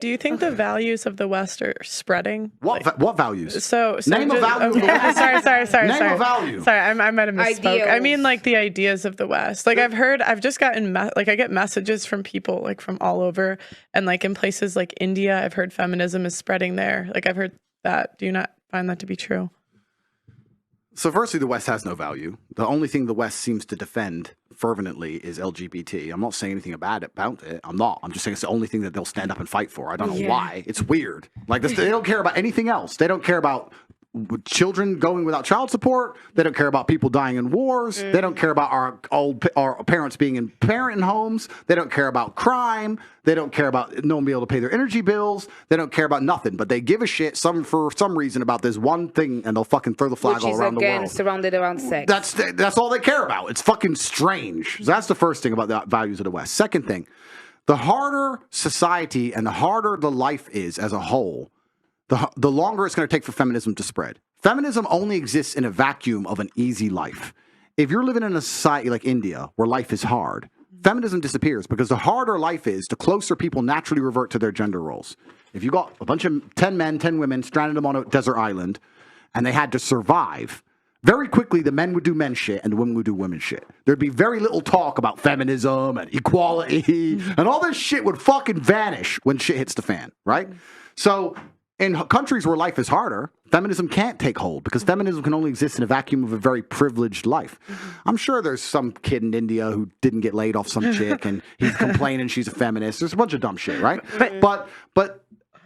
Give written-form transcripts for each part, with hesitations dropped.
Do you think the values of the West are spreading? What values? So name a value. Okay. Sorry. Name a value. Sorry, I might have misspoke. Ideals. I mean, like the ideas of the West. Like I've just gotten I get messages from people like from all over, and like in places like India, I've heard feminism is spreading there. Like I've heard that. Do you not find that to be true? So firstly, the West has no value. The only thing the West seems to defend fervently is LGBT. I'm not saying anything bad about it. I'm not. I'm just saying it's the only thing that they'll stand up and fight for. I don't know why. It's weird. Like this, they don't care about anything else. They don't care about children going without child support. They don't care about people dying in wars. They don't care about our parents being in parenting homes. They don't care about crime. They don't care about no one being able to pay their energy bills. They don't care about nothing. But they give a shit for some reason about this one thing, and they'll fucking throw the flag all around the world. Surrounded around sex. That's all they care about. It's fucking strange. So that's the first thing about the values of the West. Second thing, the harder society and the harder the life is as a whole, the longer it's going to take for feminism to spread. Feminism only exists in a vacuum of an easy life. If you're living in a society like India where life is hard, feminism disappears because the harder life is, the closer people naturally revert to their gender roles. If you got a bunch of 10 men, 10 women, stranded them on a desert island, and they had to survive, very quickly the men would do men shit and the women would do women shit. There'd be very little talk about feminism and equality, and all this shit would fucking vanish when shit hits the fan, right? So in countries where life is harder, feminism can't take hold because feminism can only exist in a vacuum of a very privileged life. I'm sure there's some kid in India who didn't get laid off some chick and he's complaining she's a feminist. There's a bunch of dumb shit, right? But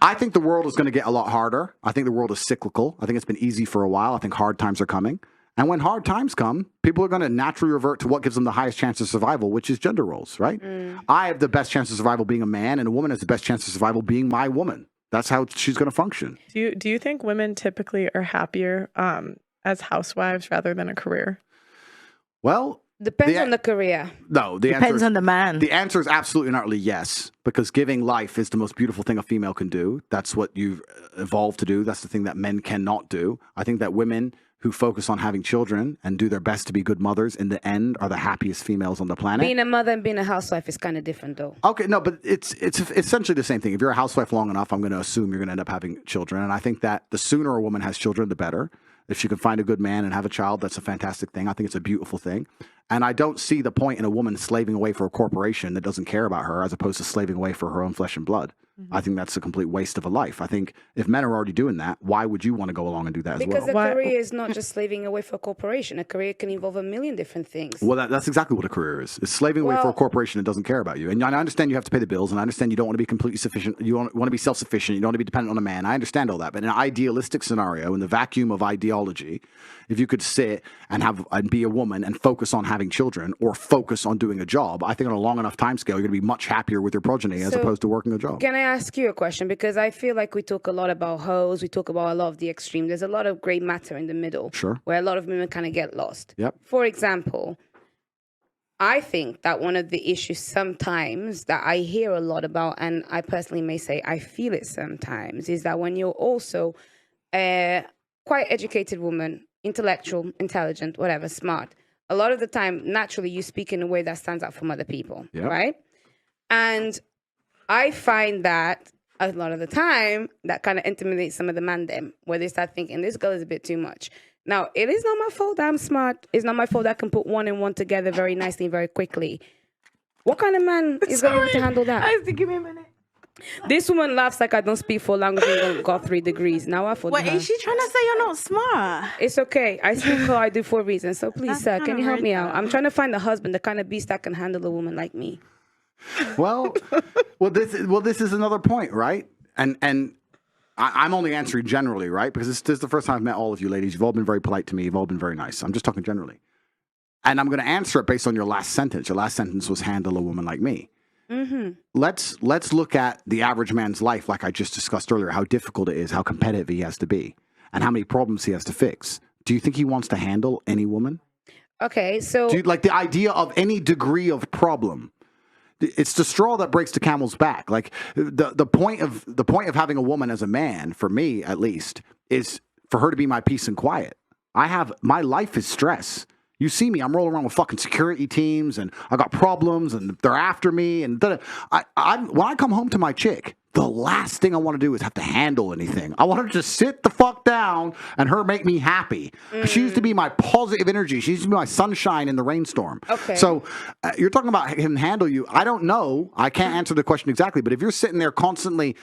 I think the world is going to get a lot harder. I think the world is cyclical. I think it's been easy for a while. I think hard times are coming. And when hard times come, people are going to naturally revert to what gives them the highest chance of survival, which is gender roles, right? I have the best chance of survival being a man, and a woman has the best chance of survival being my woman. That's how she's going to function. Do you think women typically are happier as housewives rather than a career? Well, depends on the career. No, depends on the man. The answer is absolutely and utterly yes, because giving life is the most beautiful thing a female can do. That's what you've evolved to do. That's the thing that men cannot do. I think that women who focus on having children and do their best to be good mothers in the end are the happiest females on the planet. Being a mother and being a housewife is kind of different, though. Okay, no, but it's essentially the same thing. If you're a housewife long enough, I'm going to assume you're going to end up having children. And I think that the sooner a woman has children, the better. If she can find a good man and have a child, that's a fantastic thing. I think it's a beautiful thing. And I don't see the point in a woman slaving away for a corporation that doesn't care about her as opposed to slaving away for her own flesh and blood. I think that's a complete waste of a life. I think if men are already doing that, why would you want to go along and do that as well? Because a career is not just slaving away for a corporation. A career can involve a million different things. Well, that's exactly what a career is. It's slaving away for a corporation that doesn't care about you. And I understand you have to pay the bills, and I understand you don't want to be completely sufficient. You want to be self-sufficient. You don't want to be dependent on a man. I understand all that. But in an idealistic scenario, in the vacuum of ideology, if you could sit and be a woman and focus on having children or focus on doing a job, I think on a long enough time scale, you're going to be much happier with your progeny as opposed to working a job. Can I ask you a question? Because I feel like we talk a lot about hoes. We talk about a lot of the extreme. There's a lot of gray matter in the middle. Sure. Where a lot of women kind of get lost. Yep. For example, I think that one of the issues sometimes that I hear a lot about, and I personally may say I feel it sometimes, is that when you're also a quite educated woman, intellectual, intelligent, whatever, smart, a lot of the time, naturally, you speak in a way that stands out from other people, right? And I find that a lot of the time, that kind of intimidates some of the man them, where they start thinking, this girl is a bit too much. Now, it is not my fault that I'm smart. It's not my fault that I can put one and one together very nicely, very quickly. What kind of man is going to be able to handle that? I have to give me a minute. This woman laughs like I don't speak 4 languages and got 3 degrees. Now I thought, What, is she trying to say you're not smart? It's okay. I speak how I do for a reason. So please, sir, can you help me out? I'm trying to find a husband, the kind of beast that can handle a woman like me. Well, this is another point, right? And I'm only answering generally, right? Because this is the first time I've met all of you ladies. You've all been very polite to me. You've all been very nice. I'm just talking generally. And I'm going to answer it based on your last sentence. Your last sentence was handle a woman like me. Mm-hmm. Let's look at the average man's life, like I just discussed earlier, how difficult it is, how competitive he has to be, and how many problems he has to fix. Do you think he wants to handle any woman? Okay, so... Do you, like the idea of any degree of problem? It's the straw that breaks the camel's back. Like the point of having a woman as a man, for me at least, is for her to be my peace and quiet. My life is stress. You see me, I'm rolling around with fucking security teams, and I got problems, and they're after me. And when I come home to my chick, the last thing I want to do is have to handle anything. I want her to just sit the fuck down and her make me happy. She used to be my positive energy. She used to be my sunshine in the rainstorm. Okay. So you're talking about him handle you. I don't know. I can't answer the question exactly. But if you're sitting there constantly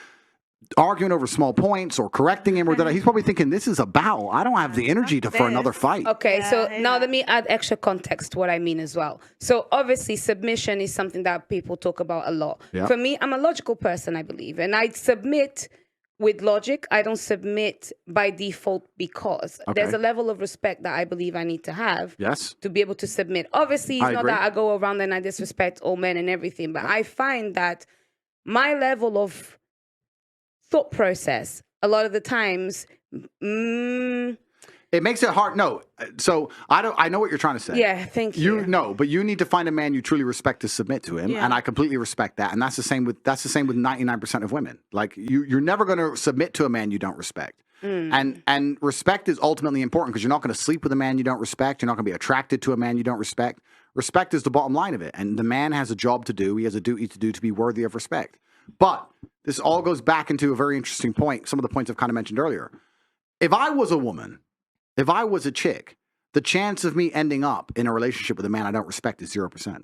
arguing over small points or correcting him, or that he's probably thinking, this is a battle. I don't have the energy for another fight. Okay, so now let me add extra context to what I mean as well. So obviously submission is something that people talk about a lot. Yep. For me, I'm a logical person, I believe, and I submit with logic. I don't submit by default because there's a level of respect that I believe I need to have to be able to submit. Obviously, it's not that I go around and I disrespect all men and everything, but I find that my level of thought process a lot of the times it makes it hard. No, so I know what you're trying to say. Yeah, thank you. But you need to find a man you truly respect to submit to him, and I completely respect that. And that's the same with 99% of women. Like you're never going to submit to a man you don't respect. And respect is ultimately important because you're not going to sleep with a man you don't respect. You're not going to be attracted to a man you don't respect. Respect is the bottom line of it, and the man has a job to do. He has a duty to do to be worthy of respect. But this all goes back into a very interesting point. Some of the points I've kind of mentioned earlier. If I was a woman, if I was a chick, the chance of me ending up in a relationship with a man I don't respect is 0%.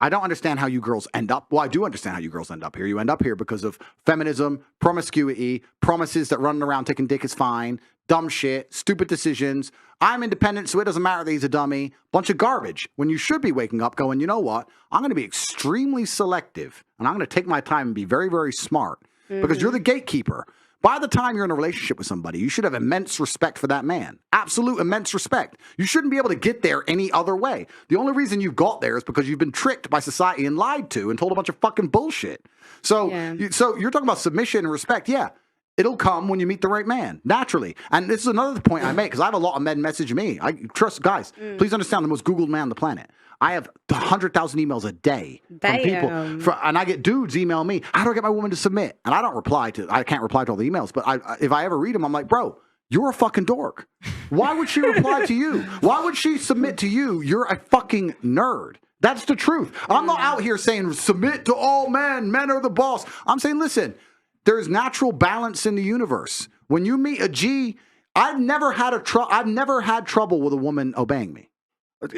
I don't understand how you girls end up. Well, I do understand how you girls end up here. You end up here because of feminism, promiscuity, promises that running around taking dick is fine, dumb shit, stupid decisions. I'm independent, so it doesn't matter that he's a dummy. Bunch of garbage. When you should be waking up going, you know what? I'm going to be extremely selective, and I'm going to take my time and be very, very smart because you're the gatekeeper. By the time you're in a relationship with somebody, you should have immense respect for that man. Absolute immense respect. You shouldn't be able to get there any other way. The only reason you've got there is because you've been tricked by society and lied to and told a bunch of fucking bullshit. So, so you're talking about submission and respect. Yeah, it'll come when you meet the right man, naturally. And this is another point I make because I have a lot of men message me. I trust, guys, please understand, the most Googled man on the planet. I have 100,000 emails a day from people, and I get dudes email me, how do I get my woman to submit? And I can't reply to all the emails, but if I ever read them, I'm like, bro, you're a fucking dork. Why would she reply to you? Why would she submit to you? You're a fucking nerd. That's the truth. I'm not out here saying submit to all men. Men are the boss. I'm saying, listen, there's natural balance in the universe. When you meet a G, I've never had trouble with a woman obeying me.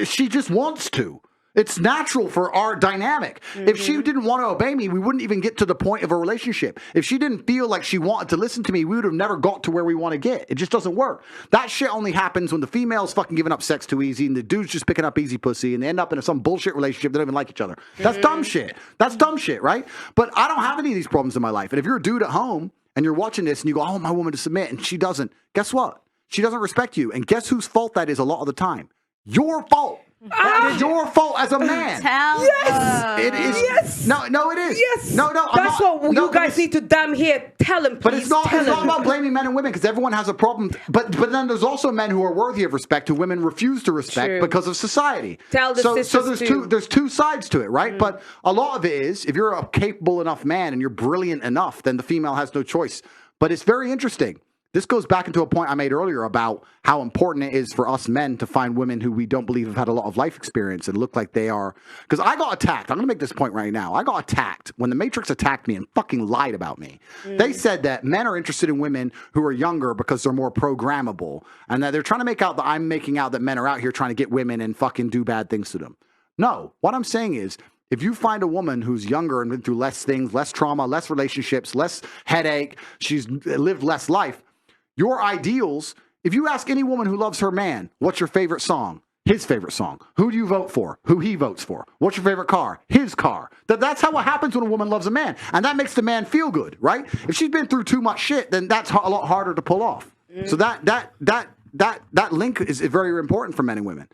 She just wants to. It's natural for our dynamic. If she didn't want to obey me, we wouldn't even get to the point of a relationship. If she didn't feel like she wanted to listen to me, we would have never got to where we want to get. It just doesn't work. That shit only happens when the female's fucking giving up sex too easy and the dude's just picking up easy pussy and they end up in some bullshit relationship. They don't even like each other. That's dumb shit. That's dumb shit, right? But I don't have any of these problems in my life. And if you're a dude at home and you're watching this and you go, I want my woman to submit, and she doesn't, guess what? She doesn't respect you. And guess whose fault that is a lot of the time? Your fault. That is your fault as a man. It is. Yes. No, it is. Yes. No. That's what you guys need to damn here. Tell him, please. But it's not about blaming men and women because everyone has a problem. But then there's also men who are worthy of respect who women refuse to respect because of society. Tell the sisters so there's two sides to it, right? But a lot of it is if you're a capable enough man and you're brilliant enough, then the female has no choice. But it's very interesting. This goes back into a point I made earlier about how important it is for us men to find women who we don't believe have had a lot of life experience and look like they are. Because I got attacked. I'm going to make this point right now. I got attacked when the Matrix attacked me and fucking lied about me. They said that men are interested in women who are younger because they're more programmable. And that they're trying to make out that I'm making out that men are out here trying to get women and fucking do bad things to them. No, what I'm saying is, if you find a woman who's younger and been through less things, less trauma, less relationships, less headache, she's lived less life, your ideals, if you ask any woman who loves her man, what's your favorite song? His favorite song. Who do you vote for? Who he votes for. What's your favorite car? His car. That's how it happens when a woman loves a man. And that makes the man feel good, right? If she's been through too much shit, then that's a lot harder to pull off. So that link is very important for men and women.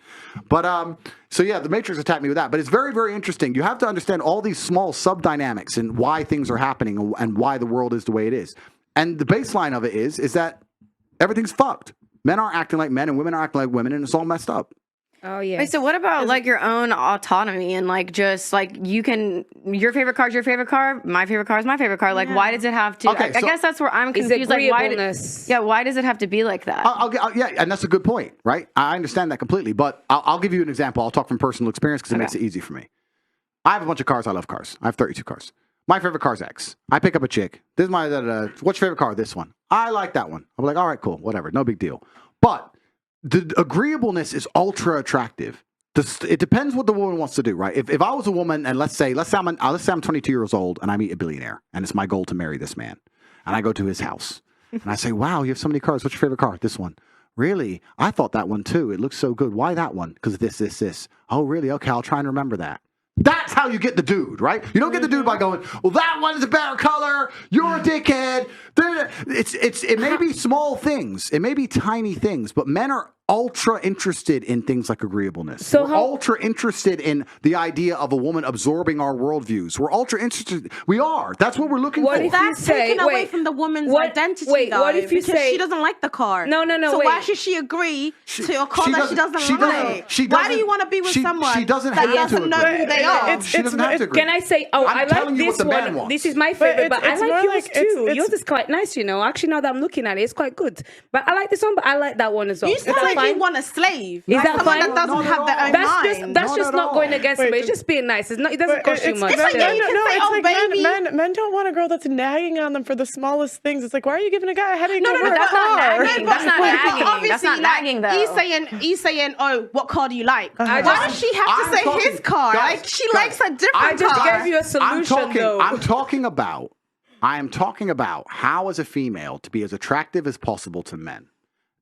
But so yeah, the Matrix attacked me with that. But it's very, very interesting. You have to understand all these small sub-dynamics and why things are happening and why the world is the way it is. And the baseline of it is that everything's fucked. Men aren't acting like men and women are acting like women, and it's all messed up. Oh yeah. Wait, so what about like your own autonomy and like just like you can your favorite car is your favorite car, my favorite car is my favorite car. Like why does it have to? Okay, I so- guess that's where I'm It's confused. Like why? agreeableness. Why does it have to be like that? Yeah, and that's a good point, right? I understand that completely, but I'll give you an example. I'll talk from personal experience because it makes it easy for me. I have a bunch of cars. I love cars. I have 32 cars. My favorite car is X. I pick up a chick. This is my, what's your favorite car? This one. I like that one. I'm like, all right, cool, whatever, no big deal. But the agreeableness is ultra attractive. It depends what the woman wants to do, right? If I was a woman, and let's say I'm 22 years old and I meet a billionaire, and it's my goal to marry this man, and I go to his house, and I say, wow, you have so many cars. What's your favorite car? This one. Really? I thought that one too. It looks so good. Why that one? Because this. Oh, really? Okay, I'll try and remember that. That's how you get the dude, right? You don't get the dude by going, well, that one is a better color. You're a dickhead. It may be small things. It may be tiny things, but men are ultra interested in things like agreeableness. So we're ultra interested in the idea of a woman absorbing our worldviews. We're ultra interested. We are. That's what we're looking What for. if That's say- taken away wait, from the woman's what- identity, wait, though, what if you because say- she doesn't like the car? No, So wait. why should she agree to a car that she doesn't like? she Why do doesn't- you want to be with she- someone she doesn't that have to doesn't know agree. who they are? She doesn't have to agree. Can I say, I I'm like telling you this what the man one. wants. This is my favorite, but I it's like more yours like- too. Yours is quite nice, you know. Actually, now that I'm looking at it, it's quite good. But I like this one, but I like that one as well. You Is sound that like fine? you want a slave. Is Like that someone fine? that doesn't Not have at their all. own mind. That's Not just at not all. going against Wait, me. It's just being nice. It doesn't cost you much. like, then. you can say, oh, baby. men don't want a girl that's nagging on them for the smallest things. It's like, why are you giving a guy a headache over but a that's not car? nagging. That's not But nagging. obviously, That's not like, nagging, though. He's saying, oh, what car do you like? Why just- does she have to I'm say talking- his car? guys, Like, she guys, likes a different I just car. gave you a solution, though. I am talking about how, as a female, to be as attractive as possible to men.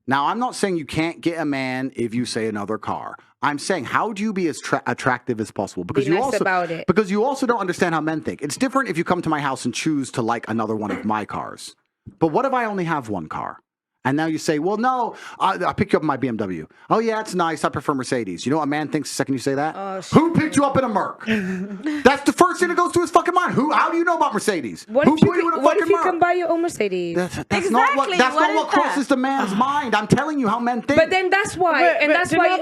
Now, I'm not saying you can't get a man if you say another car. I'm saying, how do you be as attractive as possible? Because Be nice about it. Because you also don't understand how men think. It's different if you come to my house and choose to like another one of my cars. But what if I only have one car? And now you say, well, no, I'll pick you up in my BMW. Oh, yeah, it's nice. I prefer Mercedes. You know what a man thinks the second you say that? Who picked you up in a Merc? That's the first thing that goes through his fucking mind. How do you know about Mercedes? What Who if you put you in a what if fucking you Merc? can buy your own Mercedes? That's not what, Exactly. that's What not what is that? crosses the man's mind. I'm telling you how men think. But then that's why, and that's why.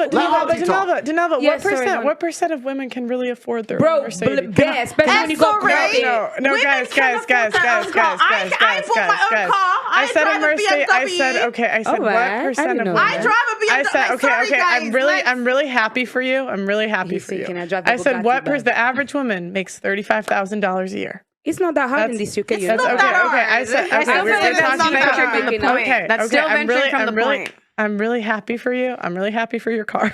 Denelva, what percent of women can really afford their own Mercedes? Best, especially when you got credit. No, Women guys, can afford their own car. I bought my own car. I said a drive a Mercedes. I BMW. said okay. I said Alright, what I percent didn't of know women? that. I drive a BMW. I said Like, sorry, guys, I'm really happy for you. I'm really happy He's for you. thinking I drive a I said what Bugatti, the average woman makes $35,000 a year. It's not that hard in That's- this UK. It's not that hard. I said I still we're feel like that's talking not about that hard. From the point. Okay, That's okay, still I'm venturing really, from I'm the really, point. I'm really happy for you. I'm really happy for your car.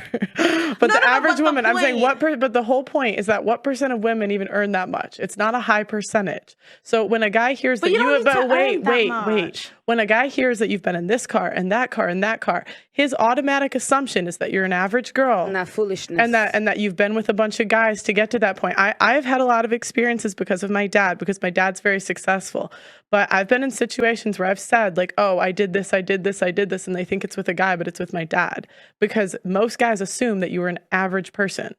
But No, the no, average but the woman, I'm saying point- but the whole point is that what percent of women even earn that much? It's not a high percentage. So when a guy hears But that you don't need to earn that wait. much. When a guy hears that you've been in this car and that car and that car, his automatic assumption is that you're an average girl. And that foolishness. And that you've been with a bunch of guys to get to that point. I've had a lot of experiences because of my dad, because my dad's very successful. But I've been in situations where I've said, like, oh, I did this, and they think it's with a guy, but it's with my dad. Because most guys assume that you are an average person.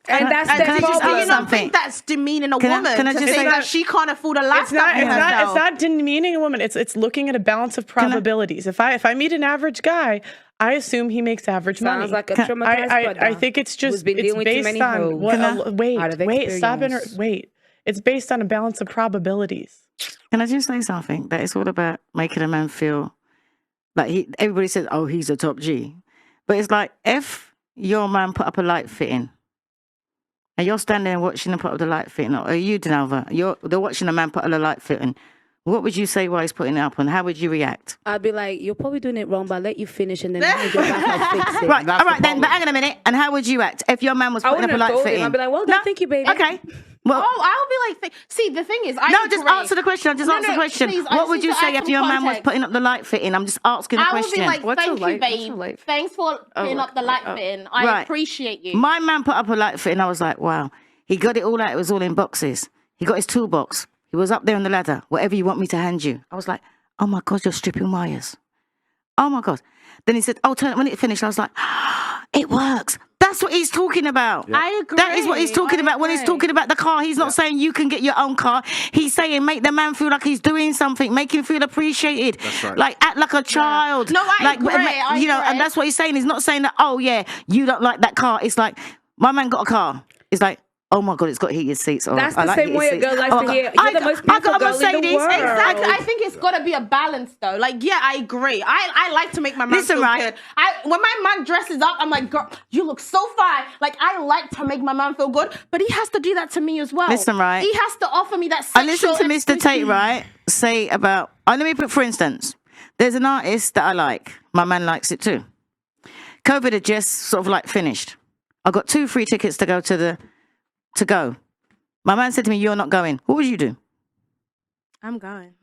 And that's And the do you problem. not think that's demeaning a Can I- woman can I to just say say that that- she can't afford a lifestyle for It's herself? not demeaning a woman. It's looking at a balance of probabilities. If I meet an average guy, I assume he makes average money. Sounds like a traumatized brother I think it's who's just been it's dealing with too based many on hoes. what. Out of experience. It's based on a balance of probabilities. Can I just say something? That it's all about making a man feel like everybody says, oh, he's a top G. But it's like if your man put up a light fitting and you're standing there watching him put up the light fitting, or you, Denelva, they're watching a man put up a light fitting. What would you say while he's putting it up and how would you react? I'd be like, you're probably doing it wrong, but I'll let you finish and then when you get back, I'll fix it. Right, That's all right the then, but problem. hang on a minute. And how would you act if your man was I putting up wouldn't a have light told him. fitting? I'd be like, well done, thank you, baby. Okay. Well, Oh, I'll be like, see, the thing is, I no, agree. just answer the question. Just answer the question. please, I What just would need you to say add if some your man was context. putting up the light fitting? I'm just asking a I would question. be like, What's a thank you, light- what's a babe. light- Thanks for putting up the light fitting. I Right. appreciate you. My man put up a light fitting. I was like, wow. He got it all out. It was all in boxes. He got his toolbox. He was up there on the ladder. Whatever you want me to hand you. I was like, oh my God, you're stripping wires. Oh my God. Then he said, oh, turn it when it finished. I was like, it works. That's what he's talking about. I agree. That is what he's talking about. When he's agree. talking about the car, he's not saying you can get your own car. He's saying make the man feel like he's doing something, make him feel appreciated. That's right. Like act like a child. No, I agree. You know, and that's what he's saying. He's not saying that, oh yeah, you don't like that car. It's like, my man got a car. It's like, oh my God, it's got heated seats. Oh, That's I the like same heated way a seats. girl likes Oh, to God. hear. You're the most beautiful girl in the world. Exactly. I think it's got to be a balance, though. Like, yeah, I agree. I like to make my man Listen, feel right? good. When my man dresses up, I'm like, girl, you look so fine. Like, I like to make my man feel good, but he has to do that to me as well. Listen, right? He has to offer me that sexual I listened to Mr. Tate, right, say about, let me put, for instance, there's an artist that I like. My man likes it too. COVID had just sort of like finished. I got 2 free tickets to go. My man said to me, you're not going. What would you do? I'm going.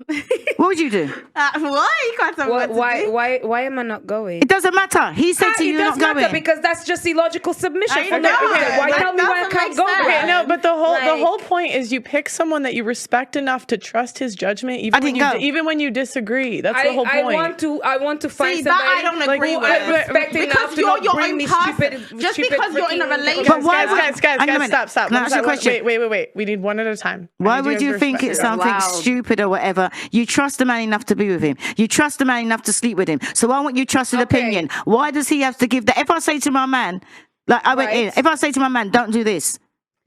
What would you do? What? You can't tell me what to do. Why am I not going? It doesn't matter. He said to you, you're not going. Because that's just illogical submission. I for know. no reason. Why That tell me why I doesn't can't make go? sense. then? Okay, no, but the Like- whole point is you pick someone that you respect enough to trust his judgment, even when you disagree. That's the whole point. I want to find See, somebody that I don't agree who with. I respect enough Because to you're not your bring own me person. stupid. Just stupid because you're in a freaking- relationship. But why guys, hang on a minute. stop. Can I ask you a question? Wait. We need one at a time. Why would you think it's something stupid or whatever? You trust the man enough to be with him. You trust the man enough to sleep with him. So why won't you trust his opinion? Why does he have to give that? If I say to my man, like I went in, if I say to my man, don't do this,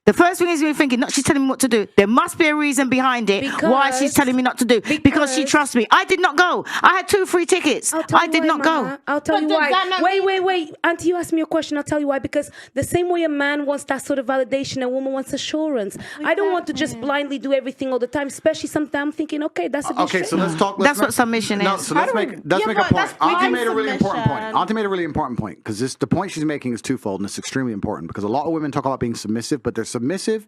the first thing is you're thinking, not she's telling me what to do. There must be a reason behind it why she's telling me not to do. Because she trusts me. I did not go. I had 2 free tickets. I did not go. I'll tell you why. that not Wait. Auntie, you asked me a question. I'll tell you why. Because the same way a man wants that sort of validation, a woman wants assurance. I don't want to just blindly do everything all the time, especially sometimes I'm thinking, okay, that's a good Okay, so let's talk. That's what submission is. No, so let's make a but point. that's Auntie my made a really important point. submission. Auntie made a really important point because the point she's making is twofold and it's extremely important because a lot of women talk about being submissive, but they're submissive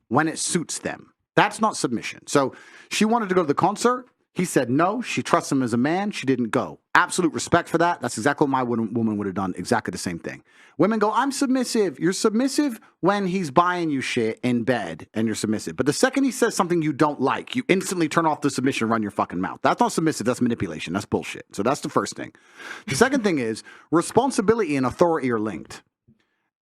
when it suits them. That's not submission. So she wanted to go to the concert. He said no. She trusts him as a man. She didn't go. Absolute respect for that. That's exactly what my woman would have done. Exactly the same thing. Women go, I'm submissive. You're submissive when he's buying you shit in bed and you're submissive. But the second he says something you don't like, you instantly turn off the submission and run your fucking mouth. That's not submissive. That's manipulation. That's bullshit. So that's the first thing. The second thing is responsibility and authority are linked.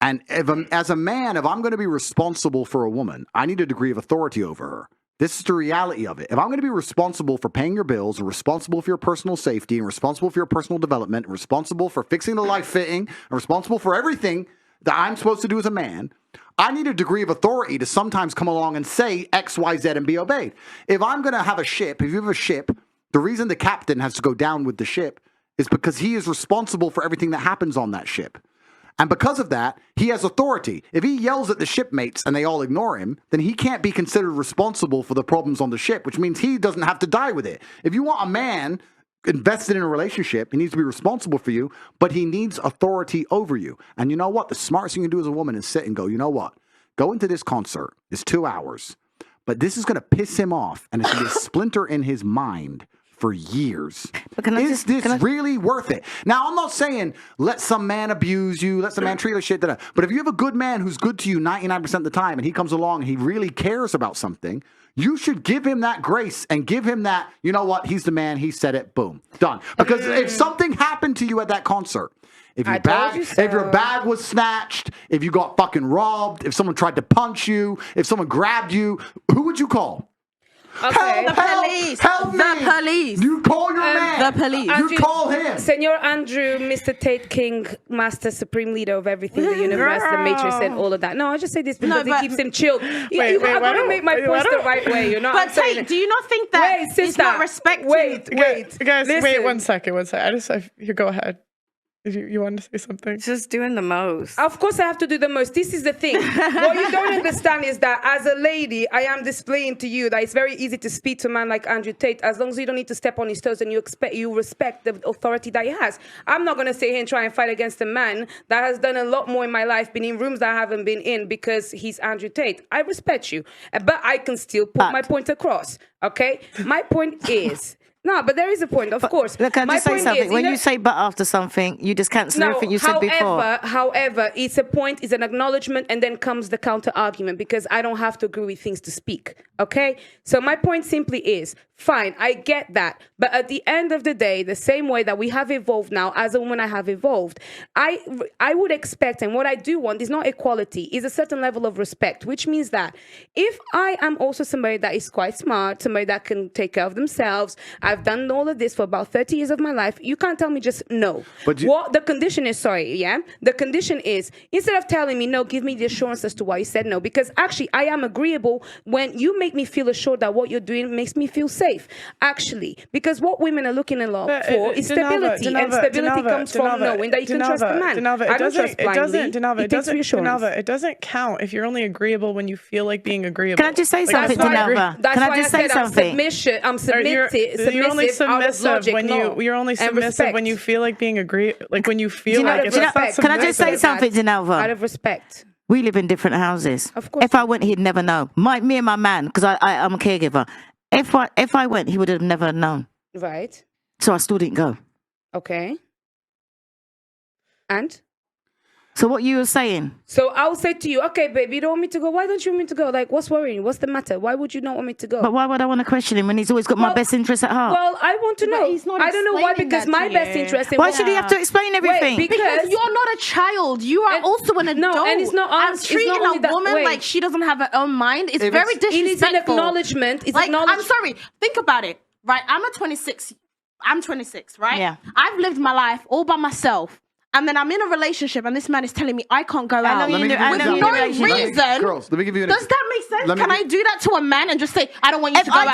And as a man, if I'm going to be responsible for a woman, I need a degree of authority over her. This is the reality of it. If I'm going to be responsible for paying your bills, and responsible for your personal safety, and responsible for your personal development, and responsible for fixing the life fitting, and responsible for everything that I'm supposed to do as a man, I need a degree of authority to sometimes come along and say X, Y, Z and be obeyed. If I'm going to have a ship, if you have a ship, the reason the captain has to go down with the ship is because he is responsible for everything that happens on that ship. And because of that, he has authority. If he yells at the shipmates and they all ignore him, then he can't be considered responsible for the problems on the ship, which means he doesn't have to die with it. If you want a man invested in a relationship, he needs to be responsible for you, but he needs authority over you. And you know what? The smartest thing you can do as a woman is sit and go, you know what? Go into this concert. It's 2 hours. But this is going to piss him off, and it's going to be a splinter in his mind for years. Is this really worth it? Now, I'm not saying let some man abuse you, let some man treat you like shit. But if you have a good man who's good to you 99% of the time and he comes along and he really cares about something, you should give him that grace and give him that, you know what, he's the man, he said it, boom, done. Because if something happened to you at that concert, if your bag was snatched, if you got fucking robbed, if someone tried to punch you, if someone grabbed you, who would you call? Okay. The police. Help me. The police. You call your man. The police. You call him. Senor Andrew, Mr. Tate King, Master Supreme Leader of everything, the universe, the Matrix, and all of that. No, I just say this because it keeps him chilled. I got to make my points the right way. You know what I'm But saying? Tate, do you not think that it's not respected? Wait. Guys, Listen. wait 1 second. You go ahead. If you wanted to say something. Just doing the most. Of course, I have to do the most. This is the thing. What you don't understand is that as a lady, I am displaying to you that it's very easy to speak to a man like Andrew Tate as long as you don't need to step on his toes and you respect the authority that he has. I'm not going to sit here and try and fight against a man that has done a lot more in my life, been in rooms that I haven't been in because he's Andrew Tate. I respect you, but I can still put my point across. Okay, my point is No, but there is a point, of course. Look, can I My just say point something? is, When in a- you say but after something, you just cancel everything you said before. However, it's a point, it's an acknowledgement, and then comes the counter argument because I don't have to agree with things to speak. Okay? So my point simply is, fine, I get that. But at the end of the day, the same way that we have evolved now, as a woman I have evolved, I would expect, and what I do want is not equality, is a certain level of respect, which means that if I am also somebody that is quite smart, somebody that can take care of themselves, I've done all of this for about 30 years of my life, you can't tell me just no. But What the condition is, the condition is, instead of telling me no, give me the assurance as to why you said no, because actually I am agreeable when you make me feel assured that what you're doing makes me feel safe, actually, because what women are looking a lot for is stability, and stability comes from knowing that you can trust a man. I don't trust blindly. It takes reassurance. It doesn't count if you're only agreeable when you feel like being agreeable. Can I just say something, Dinova? That's Can why I just say something? I'm submissive. You're only submissive submissive when you're only submissive when you feel like being like when you feel like it's not Can I just say something, Dinova? Out of respect. We live in different houses. Of course. If I went, he'd never know. Me and my man, because I'm a caregiver. If I went, he would have never known. Right. So I still didn't go. Okay. And? So what you were saying? So I'll say to you, okay, babe, you don't want me to go. Why don't you want me to go? Like, what's worrying you? What's the matter? Why would you not want me to go? But why would I want to question him when he's always got my Well, best interest at heart? Well, I want to But know. he's not I don't know why, explaining because that my to best you. interest in Why what- should he have to explain everything? Wait, Because you're not a child. You are And- also an adult. No, and it's not And us. It's treating not only a that- woman wait. like she doesn't have her own mind is If very it's- It is an disrespectful. acknowledgement. It's Like, acknowledgement. I'm sorry. Think about it. Right? I'm 26, right? Yeah. I've lived my life all by myself. And then I'm in a relationship and this man is telling me I can't go out. know you do- I With know you no do. reason. Girls, let me give you an Does that make sense? Let me Can I give- do that to a man and just say, I don't want you If to go I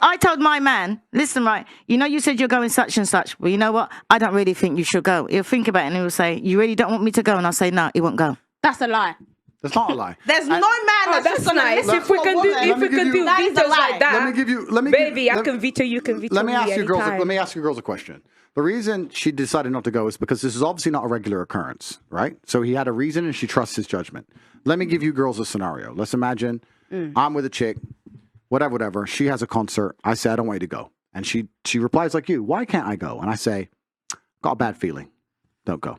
out? told my man, listen, right, you said you're going such and such. Well, you know what? I don't really think you should go. He'll think about it and he'll say, you really don't want me to go? And I'll say, no, he won't go. That's a lie. That's not a lie. There's no man that's that's just gonna nice. listen If we to a can do, woman. if we can do That is a vetoes lie. like that, Let me give you. baby, I can veto you. Can veto Let me me ask you girls. anytime. Let me ask you girls a question. The reason she decided not to go is because this is obviously not a regular occurrence, right? So he had a reason, and she trusts his judgment. Let me give you girls a scenario. Let's imagine I'm with a chick, whatever. She has a concert. I say I don't want you to go, and she replies like you. Why can't I go? And I say, got a bad feeling. Don't go.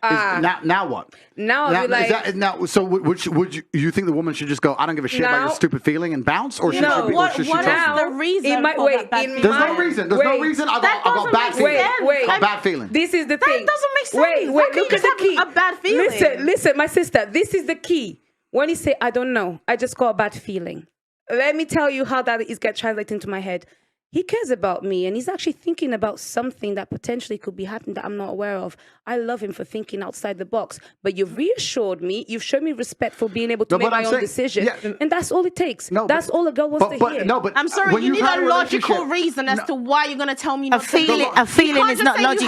Now what? Now I'll be like, So would you think the woman should just go? I don't give a shit about Now- your stupid feeling and bounce, or should No. she? What Or should she is trust now- you? the reason It might- for wait, that bad in feeling? There's no my- reason. There's no Wait. reason. I That got doesn't bad make feeling. sense. Wait. Got bad feeling. This is the thing. doesn't make sense. Wait, How can look you at the just key. have a bad feeling? Listen, my sister. This is the key. When you say, I don't know, I just got a bad feeling. Let me tell you how that is get translated into my head. He cares about me and he's actually thinking about something that potentially could be happening that I'm not aware of. I love him for thinking outside the box. But you've reassured me, you've shown me respect for being able to No, make but my I'm own saying- decision. yeah. And that's all it takes. No, That's all a girl wants to hear. No, but I'm sorry, when you you've need had a logical relationship- reason as to why you're going to tell me not to go. feeling You is can't not just say you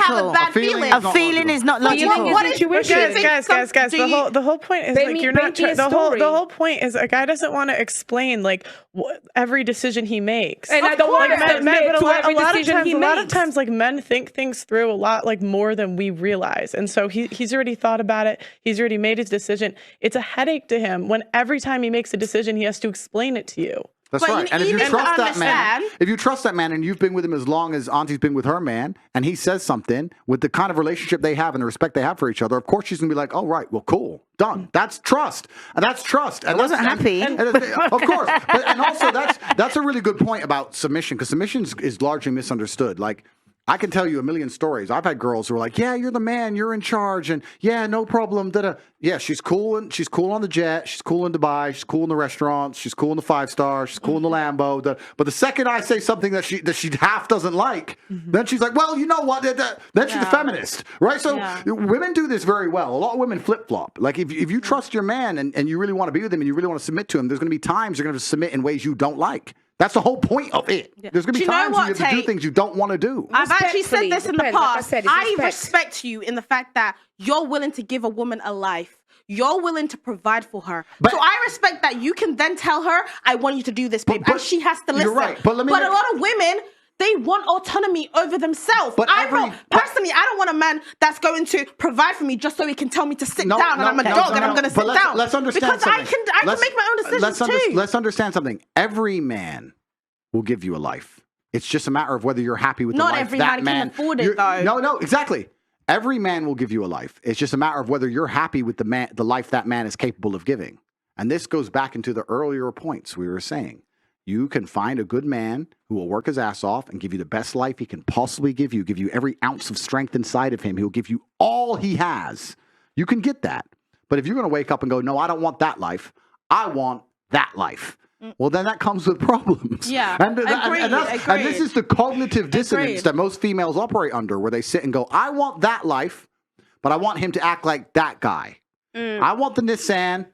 have logical. a bad A feeling feeling. is A not feeling logical. is not Feeling logical. is What if- intuition. Guys, the whole point is Baby, like you're not. paint me a The story. whole point is a guy doesn't want to explain like every decision he makes. And I don't want Like, to submit but to every decision he a lot of makes. times, like men think things through a lot like more than we realize, and so he's already thought about it. He's already made his decision. It's a headache to him when every time he makes a decision, he has to explain it to you. That's But right. And if you you need to trust that man, understand- if you trust that man and you've been with him as long as Auntie's been with her man, and he says something with the kind of relationship they have and the respect they have for each other, of course she's gonna be like, "Oh right, well, cool, done." That's trust, and that's trust. And I wasn't that's- happy. and of course, and also that's a really good point about submission, because submission is largely misunderstood. Like, I can tell you a million stories. I've had girls who are like, "Yeah, you're the man, you're in charge, and yeah, no problem." Yeah, she's cool, and she's cool on the jet, she's cool in Dubai, she's cool in the restaurants, she's cool in the 5-star, she's cool in the Lambo. But the second I say something that she half doesn't like, then she's like, "Well, you know what?" Then she's a feminist, right? So women do this very well. A lot of women flip flop. Like if you trust your man and you really want to be with him and you really want to submit to him, there's going to be times you're going to submit in ways you don't like. That's the whole point of it. There's going to be Do you know times what, where you have to do Tate? things you don't want to do. I've actually said Respectfully, this in the depends. Like I past. said, it's I respect. respect you in the fact that you're willing to give a woman a life. You're willing to provide for her. But- so I respect that you can then tell her, I want you to do this, babe. But- and she has to listen. you're right. But let me a make- lot of women, they want autonomy over themselves. But Personally, I don't want a man that's going to provide for me just so he can tell me to sit down and I'm a no, dog no, and I'm no. going to But sit down. Let's understand because something. I can make my own decisions too. Let's understand something. Every man will give you a life. It's just a matter of whether you're happy with Not the life every that man can afford it, you're- though. No, exactly. Every man will give you a life. It's just a matter of whether you're happy with the life that man is capable of giving. And this goes back into the earlier points we were saying. You can find a good man who will work his ass off and give you the best life he can possibly give you every ounce of strength inside of him. He'll give you all he has. You can get that. But if you're going to wake up and go, no, I don't want that life. I want that life. Well, then that comes with problems. Yeah, and agreed. this is the cognitive dissonance that most females operate under, where they sit and go, I want that life, but I want him to act like that guy. I want the Nissan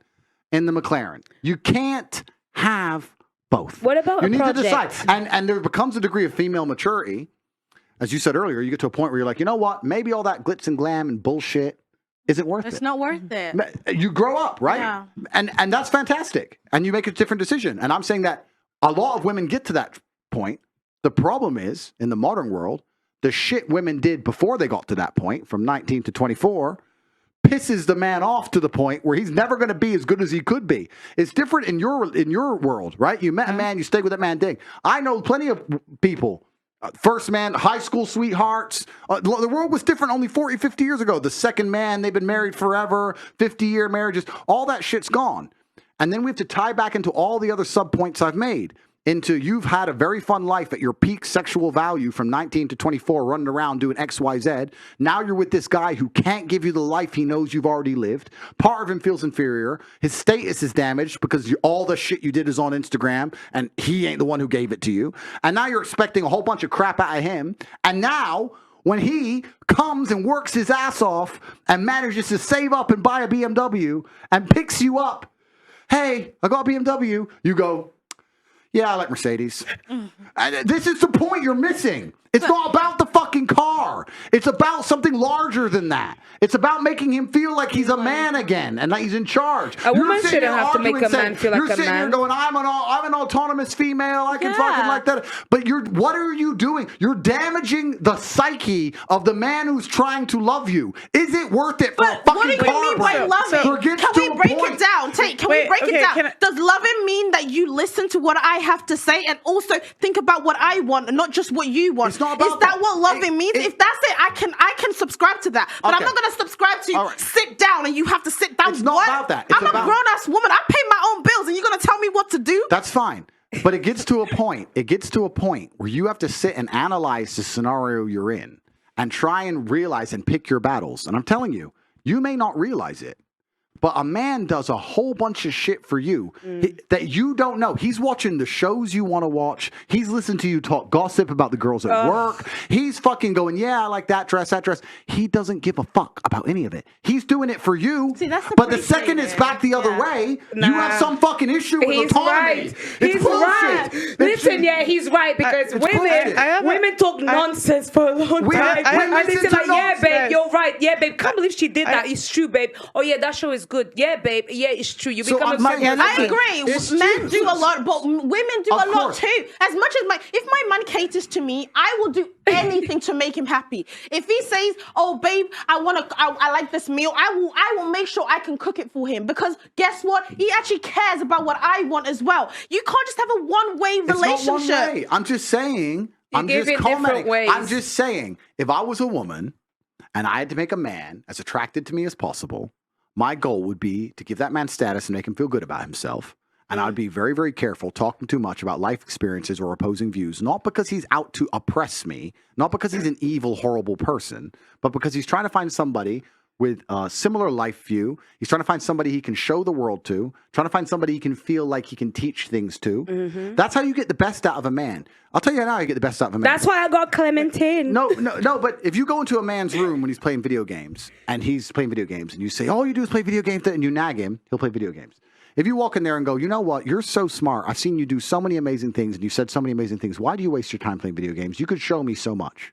and the McLaren. You can't have both. What about you a need project? to decide. And there becomes a degree of female maturity. As you said earlier, you get to a point where you're like, you know what? Maybe all that glitz and glam and bullshit isn't worth it. It's not worth it. You grow up, right? Yeah. And that's fantastic. And you make a different decision. And I'm saying that a lot of women get to that point. The problem is, in the modern world, the shit women did before they got to that point, from 19 to 24, pisses the man off to the point where he's never going to be as good as he could be. It's different in your world, right? You met a man, you stayed with that man, ding. I know plenty of people. First man, high school sweethearts. The world was different only 40, 50 years ago. The second man, they've been married forever, 50-year marriages. All that shit's gone. And then we have to tie back into all the other sub-points I've made. Into you've had a very fun life at your peak sexual value from 19 to 24, running around doing X, Y, Z. Now you're with this guy who can't give you the life he knows you've already lived. Part of him feels inferior. His status is damaged because all the shit you did is on Instagram and he ain't the one who gave it to you. And now you're expecting a whole bunch of crap out of him. And now when he comes and works his ass off and manages to save up and buy a BMW and picks you up, hey, I got a BMW, you go, yeah, I like Mercedes. And this is the point you're missing. It's not about the fucking car. It's about something larger than that. It's about making him feel like he's a man again and that he's in charge. A woman shouldn't have to make a man feel like a You're sitting here man. going, I'm an autonomous female. I can fucking like that. But what are you doing? You're damaging the psyche of the man who's trying to love you. Is it worth it for a But what fucking do you car mean by brand? loving? There gets Can to we a break point- it down? Tate, can Wait, we break okay, it down? can I- Does loving mean that you listen to what I have to say and also think about what I want and not just what you want? It's not about Is that what loving it- means? it- If that's it, I can subscribe to that. But I'm Okay. not going to subscribe to All right. sit down and you have to sit down. It's not What? about that. It's I'm about- a grown-ass woman. I pay my own bills and you're going to tell me what to do? That's fine. But it gets to a point. It gets to a point where you have to sit and analyze the scenario you're in and try and realize and pick your battles. And I'm telling you, you may not realize it, but a man does a whole bunch of shit for you that you don't know. He's watching the shows you want to watch. He's listening to you talk gossip about the girls at work. He's fucking going, yeah, I like that dress, that dress. He doesn't give a fuck about any of it. He's doing it for you. See, that's the but the pretty second thing it's there. back the other Yeah. way, you Nah. have some fucking issue with He's autonomy. right. It's He's bullshit. right. It's- Listen, yeah, he's right because It's bullshit. women talk nonsense for a long time. women And they listen say to like, yeah, babe, nonsense. you're right. Yeah, babe, can't believe she did that. It's true, babe. Oh yeah, that show is good. Yeah, babe. Yeah, it's true. You So become I'm not- obsessed with yeah, I it. agree. It's Men true. do a lot, but women do Of a lot course. too. As much as if my man caters to me, I will do anything to make him happy. If he says, "Oh, babe, I like this meal," I will make sure I can cook it for him because guess what? He actually cares about what I want as well. You can't just have a one-way It's relationship. not one way. I'm just saying. I'm give just it different commenting. ways. I'm just saying. If I was a woman and I had to make a man as attracted to me as possible, my goal would be to give that man status and make him feel good about himself. And I'd be very, very careful talking too much about life experiences or opposing views, not because he's out to oppress me, not because he's an evil, horrible person, but because he's trying to find somebody with a similar life view. He's trying to find somebody he can show the world to, trying to find somebody he can feel like he can teach things to. That's how you get the best out of a man. I'll tell you now how you get the best out of a man. That's why I got Clementine. No, but if you go into a man's room when he's playing video games and he's playing video games and you say, all you do is play video games and you nag him, he'll play video games. If you walk in there and go, you know what, you're so smart. I've seen you do so many amazing things and you said so many amazing things. Why do you waste your time playing video games? You could show me so much.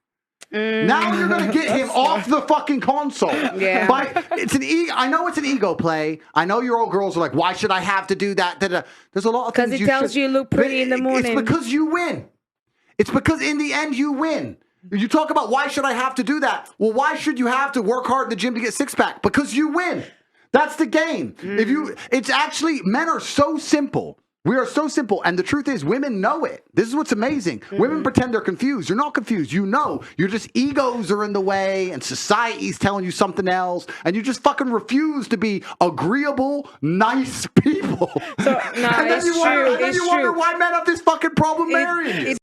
Now you're going to get him off the fucking console. Yeah. But I know it's an ego play. I know your old girls are like, why should I have to do that? Da-da. There's a lot of things Because it tells you look pretty in the morning. It's because you win. It's because in the end you win. You talk about why should I have to do that? Well, why should you have to work hard in the gym to get six pack? Because you win. That's the game. If you, it's actually, men are so simple. We are so simple. And the truth is, women know it. This is what's amazing. Women pretend they're confused. You're not confused. You know. You're just egos are in the way and society's telling you something else. And you just fucking refuse to be agreeable, nice people. So, no, and then it's you true. wonder It's wonder true. why men have this fucking problem marrying you.